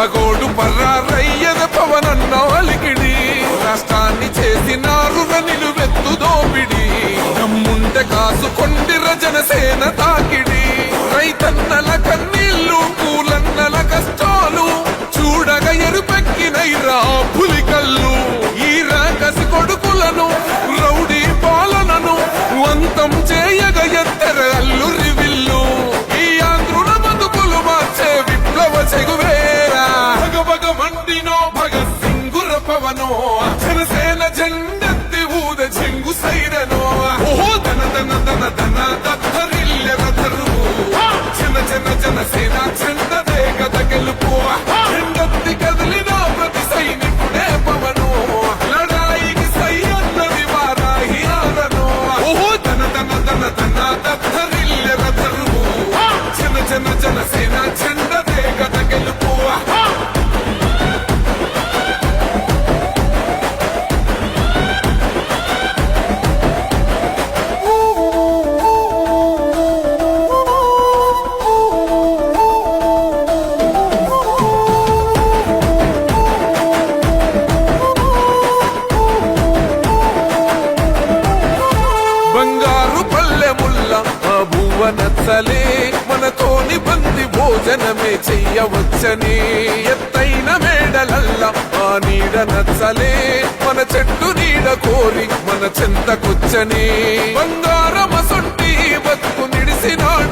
పగోడు పర్రారయ్యద పవనన్న అలికిడి రాష్ట్రాన్ని చేసినారు నిలువెత్తు దోపిడి దమ్ముంటే కాసుకొండిర జనసేన తాకిడి రైతన్నల కన్నీళ్లు కూలన్నల కష్టాలు చూడగా ఎరుపెక్కినైరా పులికల్లు ఈ రాకసి కొడుకులను రౌడీ పాలనను వంతం చేయగ ఎత్తర అల్లురి విల్లు ఈ ఆంధ్రుల బతుకులు మార్చే విప్లవ చెగువేరా భగభగ మండినో భగత్ సింగుర పవనో జనసేన జెండెత్తి ఊద చెంగు సైరనో ఓహో ధన ధన ధన ధన దత్తరిల్లె రథరు జన జన జనసేన చెందదే గద గెలుపు జెండెత్తి కదిలిన ప్రతి సైనికుడే పవనో లడాయికి సై అన్నది వారాహి ఆదనో ఓహో ధన ధన ధన ధన దత్తరిల్లె రథరు జన జన జనసేన చెందదే గద గెలుపు బంగారు పల్లెముల్ల ఆ భువ నచ్చలే మనతోని బంది భోజనమే చెయ్యవచ్చని ఎత్తైన మేడలల్ల ఆ నీడ నచ్చలే మన చెట్టు నీడ కోరి మన చెంతకొచ్చని బంగారమసొంటి బతుకు నిడిసినాడు